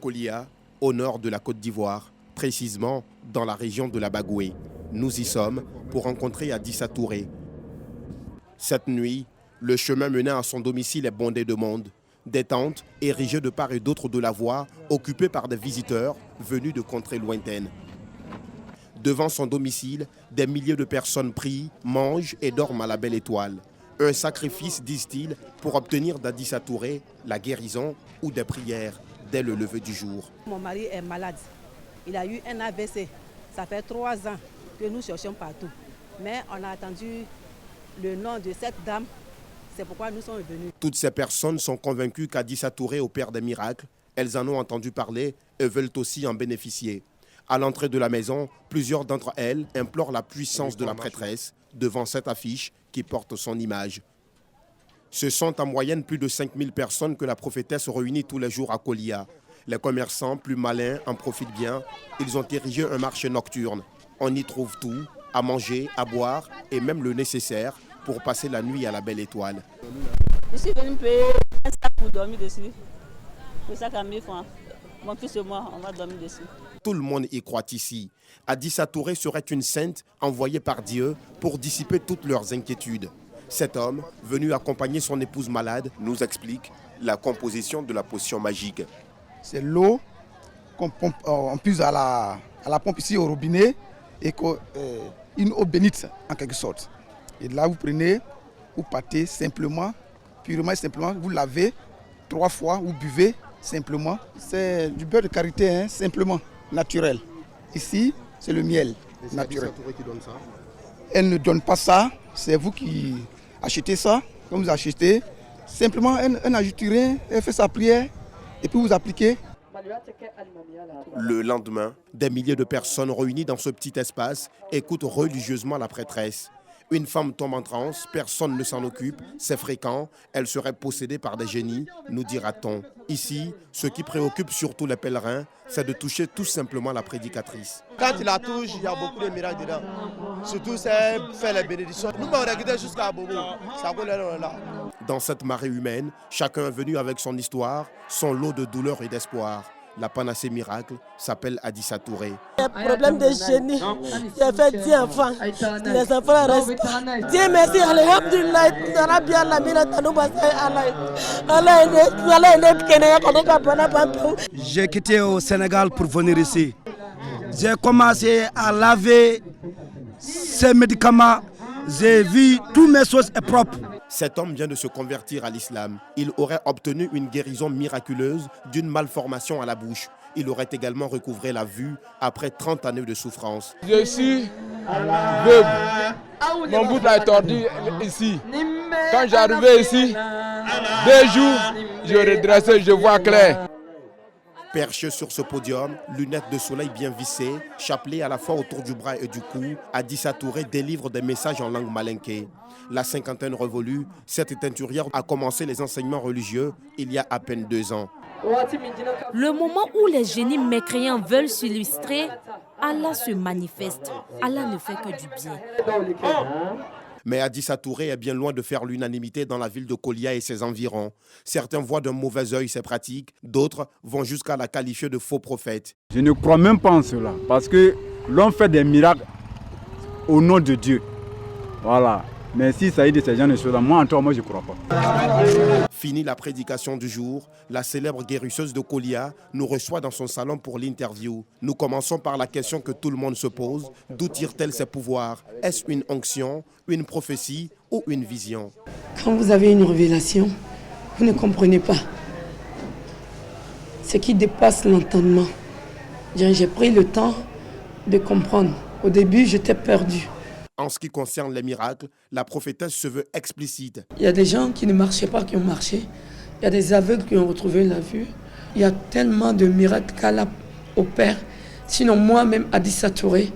Kolia, au nord de la Côte d'Ivoire, précisément dans la région de la Bagoué. Nous y sommes pour rencontrer Adissa Touré. Cette nuit, le chemin menant à son domicile est bondé de monde. Des tentes érigées de part et d'autre de la voie, occupées par des visiteurs venus de contrées lointaines. Devant son domicile, des milliers de personnes prient, mangent et dorment à la belle étoile. Un sacrifice, disent-ils, pour obtenir d'Adissa Touré la guérison ou des prières dès le lever du jour. Mon mari est malade. Il a eu un AVC. Ça fait 3 ans que nous cherchons partout. Mais on a attendu le nom de cette dame. C'est pourquoi nous sommes venus. Toutes ces personnes sont convaincues qu'Adissa Touré opère des miracles. Elles en ont entendu parler et veulent aussi en bénéficier. À l'entrée de la maison, plusieurs d'entre elles implorent la puissance de la prêtresse devant cette affiche qui porte son image. Ce sont en moyenne plus de 5000 personnes que la prophétesse réunit tous les jours à Kolia. Les commerçants plus malins en profitent bien. Ils ont érigé un marché nocturne. On y trouve tout, à manger, à boire et même le nécessaire pour passer la nuit à la belle étoile. Je suis venu payer un sac pour dormir dessus. Le sac à 1000 francs. Mon fils et moi, on va dormir dessus. Tout le monde y croit ici. Adissa Touré serait une sainte envoyée par Dieu pour dissiper toutes leurs inquiétudes. Cet homme, venu accompagner son épouse malade, nous explique la composition de la potion magique. C'est l'eau qu'on puise à la pompe ici au robinet et une eau bénite en quelque sorte. Et là, vous prenez, vous partez simplement, purement et simplement, vous lavez 3 fois, vous buvez simplement. C'est du beurre de karité, hein, simplement, naturel. Ici, c'est le miel naturel. Qui donne ça? Elle ne donne pas ça, c'est vous qui achetez ça. Quand vous achetez, simplement, elle n'ajoute rien, elle fait sa prière et puis vous appliquez. Le lendemain, des milliers de personnes réunies dans ce petit espace écoutent religieusement la prêtresse. Une femme tombe en transe, personne ne s'en occupe, c'est fréquent, elle serait possédée par des génies, nous dira-t-on. Ici, ce qui préoccupe surtout les pèlerins, c'est de toucher tout simplement la prédicatrice. Quand il la touche, il y a beaucoup de miracles dedans. Surtout, c'est faire les bénédictions. Nous, on regarde jusqu'à Bobo. Ça vaut là. Dans cette marée humaine, chacun est venu avec son histoire, son lot de douleur et d'espoir. La panacée miracle s'appelle Adissa Touré. Il y a un problème de génie. J'ai fait 10 enfants. Les enfants restent pas. Dieu merci, alhamdulillah. J'ai quitté au Sénégal pour venir ici. J'ai commencé à laver ces médicaments. J'ai vu toutes mes choses propres. Cet homme vient de se convertir à l'islam. Il aurait obtenu une guérison miraculeuse d'une malformation à la bouche. Il aurait également recouvré la vue après 30 années de souffrance. Je suis veuve. Mon bout est tordu ici. Quand j'arrivais ici, 2 jours, je redressais, je vois clair. Perché sur ce podium, lunettes de soleil bien vissées, chapelet à la fois autour du bras et du cou, Adissa Touré délivre des messages en langue malinké. La cinquantaine révolue, cette teinturière a commencé les enseignements religieux il y a à peine 2 ans. Le moment où les génies mécréants veulent s'illustrer, Allah se manifeste. Allah ne fait que du bien. Mais Adissa Touré est bien loin de faire l'unanimité dans la ville de Kolia et ses environs. Certains voient d'un mauvais œil ces pratiques, d'autres vont jusqu'à la qualifier de faux prophète. Je ne crois même pas en cela, parce que l'on fait des miracles au nom de Dieu. Voilà. Mais si ça y est de ces gens de choses, moi je ne crois pas. Fini la prédication du jour, la célèbre guérisseuse de Kolia nous reçoit dans son salon pour l'interview. Nous commençons par la question que tout le monde se pose. D'où tire-t-elle ses pouvoirs? Est-ce une onction, une prophétie ou une vision? Quand vous avez une révélation, vous ne comprenez pas. Ce qui dépasse l'entendement. J'ai pris le temps de comprendre. Au début, j'étais perdue. En ce qui concerne les miracles, la prophétesse se veut explicite. Il y a des gens qui ne marchaient pas, qui ont marché. Il y a des aveugles qui ont retrouvé la vue. Il y a tellement de miracles qu'Allah opère. Sinon, moi-même, Adissa Touré,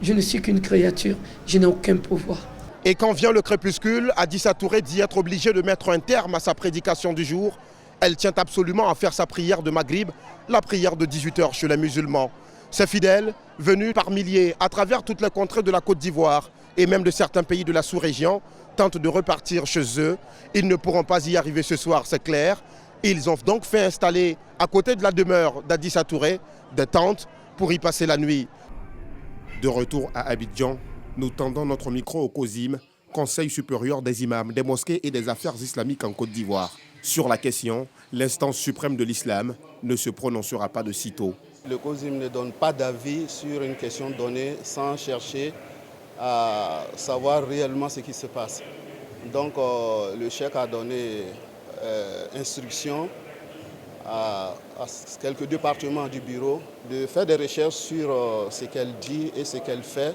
je ne suis qu'une créature. Je n'ai aucun pouvoir. Et quand vient le crépuscule, Adissa Touré dit être obligée de mettre un terme à sa prédication du jour. Elle tient absolument à faire sa prière de Maghrib, la prière de 18h chez les musulmans. Ces fidèles, venus par milliers à travers toutes les contrées de la Côte d'Ivoire et même de certains pays de la sous-région, tentent de repartir chez eux. Ils ne pourront pas y arriver ce soir, c'est clair. Ils ont donc fait installer à côté de la demeure d'Adissa Touré des tentes pour y passer la nuit. De retour à Abidjan, nous tendons notre micro au COSIM, Conseil supérieur des imams, des mosquées et des affaires islamiques en Côte d'Ivoire. Sur la question, l'instance suprême de l'islam ne se prononcera pas de sitôt. Le COSIM ne donne pas d'avis sur une question donnée sans chercher à savoir réellement ce qui se passe. Donc le cheikh a donné instruction à quelques départements du bureau de faire des recherches sur ce qu'elle dit et ce qu'elle fait.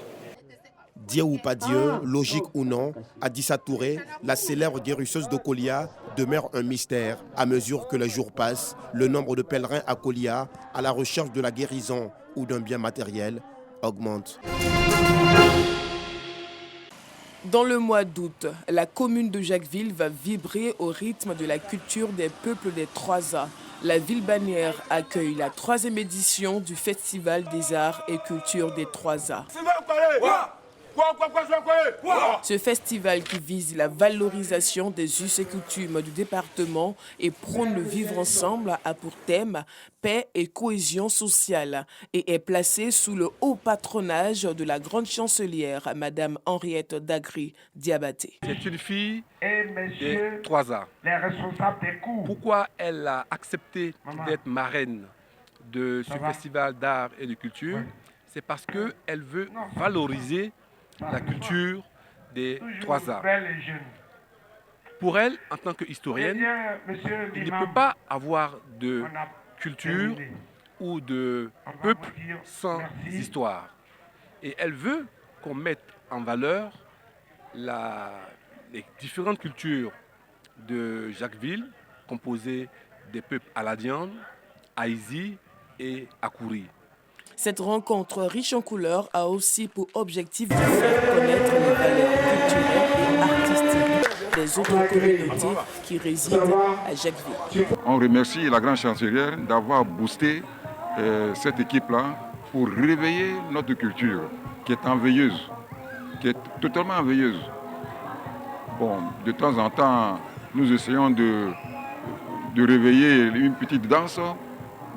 Dieu ou pas Dieu, logique ou non, Adissa Touré, la célèbre guérisseuse de Kolia, demeure un mystère. À mesure que les jours passent, le nombre de pèlerins à Kolia, à la recherche de la guérison ou d'un bien matériel, augmente. Dans le mois d'août, la commune de Jacquesville va vibrer au rythme de la culture des peuples des 3A. La ville bannière accueille la 3e édition du Festival des Arts et Cultures des 3A. Ce festival qui vise la valorisation des us et coutumes du département et prône le vivre ensemble a pour thème paix et cohésion sociale et est placé sous le haut patronage de la grande chancelière, Madame Henriette Dagri Diabaté. C'est une fille des 3A. Les responsables des cours. Pourquoi elle a accepté d'être marraine de ce festival d'art et de culture? C'est parce qu'elle veut valoriser la culture des 3A. Pour elle, en tant qu'historienne, il ne peut pas avoir de culture ou de peuple sans histoire. Et elle veut qu'on mette en valeur les différentes cultures de Jacquesville, composées des peuples Aladian, Aïzi et Akouri. Cette rencontre riche en couleurs a aussi pour objectif de faire connaître les valeurs culturelles et artistiques des autres communautés qui résident à Jacquesville. On remercie la grande chancelière d'avoir boosté cette équipe-là pour réveiller notre culture qui est en veilleuse, qui est totalement en veilleuse. Bon, de temps en temps, nous essayons de réveiller une petite danse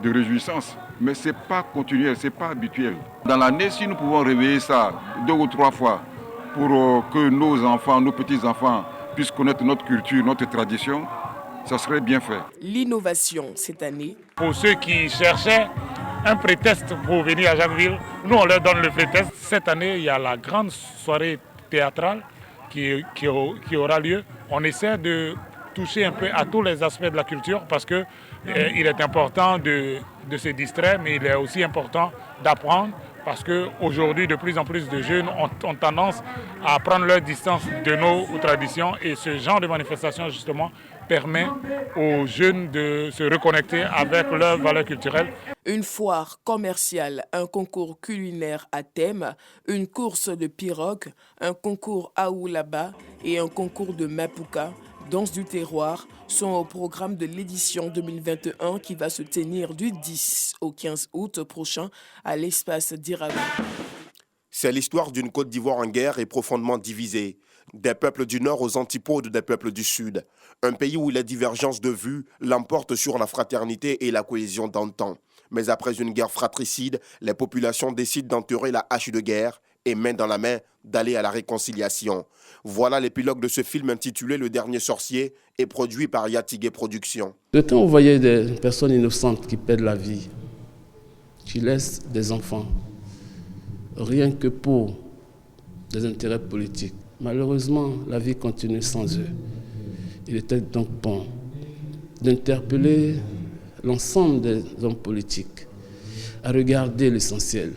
de réjouissance. Mais ce n'est pas continuel, ce n'est pas habituel. Dans l'année, si nous pouvons réveiller ça 2 ou 3 fois pour que nos enfants, nos petits-enfants puissent connaître notre culture, notre tradition, ça serait bien fait. L'innovation cette année. Pour ceux qui cherchaient un prétexte pour venir à Jacquesville, nous on leur donne le prétexte. Cette année, il y a la grande soirée théâtrale qui aura lieu. On essaie de toucher un peu à tous les aspects de la culture parce qu'il est important de se distraire, mais il est aussi important d'apprendre parce qu'aujourd'hui, de plus en plus de jeunes ont tendance à prendre leur distance de nos traditions et ce genre de manifestation, justement, permet aux jeunes de se reconnecter avec leurs valeurs culturelles. Une foire commerciale, un concours culinaire à thème, une course de pirogue, un concours Aoulaba et un concours de Mapuka, danse du terroir, sont au programme de l'édition 2021 qui va se tenir du 10 au 15 août prochain à l'espace d'Irago. C'est l'histoire d'une Côte d'Ivoire en guerre et profondément divisée. Des peuples du Nord aux antipodes des peuples du Sud. Un pays où les divergences de vues l'emportent sur la fraternité et la cohésion d'antan. Mais après une guerre fratricide, les populations décident d'enterrer la hache de guerre et main dans la main d'aller à la réconciliation. Voilà l'épilogue de ce film intitulé Le Dernier Sorcier et produit par Yatigé Productions. Quand on voyait des personnes innocentes qui perdent la vie, qui laissent des enfants, rien que pour des intérêts politiques, malheureusement, la vie continue sans eux. Il était donc bon d'interpeller l'ensemble des hommes politiques à regarder l'essentiel,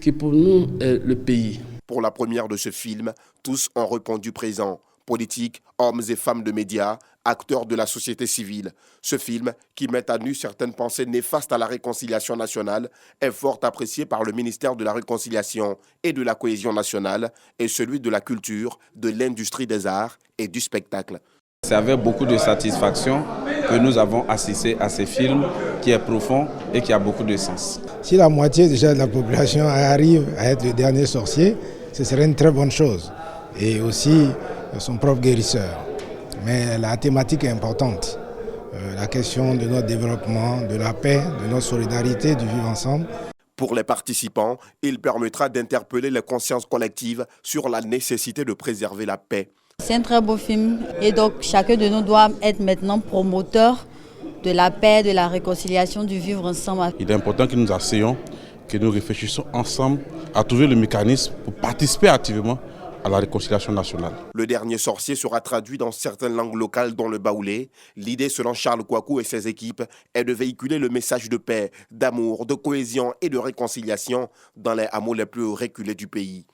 qui pour nous est le pays. Pour la première de ce film, tous ont répondu présent. Politiques, hommes et femmes de médias, acteurs de la société civile. Ce film, qui met à nu certaines pensées néfastes à la réconciliation nationale, est fort apprécié par le ministère de la Réconciliation et de la Cohésion nationale et celui de la culture, de l'industrie des arts et du spectacle. C'est avec beaucoup de satisfaction que nous avons assisté à ce film qui est profond et qui a beaucoup de sens. Si la moitié déjà de la population arrive à être le dernier sorcier, ce serait une très bonne chose. Et aussi son propre guérisseur. Mais la thématique est importante la question de notre développement, de la paix, de notre solidarité, du vivre ensemble. Pour les participants, il permettra d'interpeller les consciences collectives sur la nécessité de préserver la paix. C'est un très beau film et donc chacun de nous doit être maintenant promoteur de la paix, de la réconciliation, du vivre ensemble. Il est important que nous asseyons, que nous réfléchissions ensemble à trouver le mécanisme pour participer activement à la réconciliation nationale. Le dernier sorcier sera traduit dans certaines langues locales dont le baoulé. L'idée, selon Charles Kouakou et ses équipes, est de véhiculer le message de paix, d'amour, de cohésion et de réconciliation dans les hameaux les plus reculés du pays.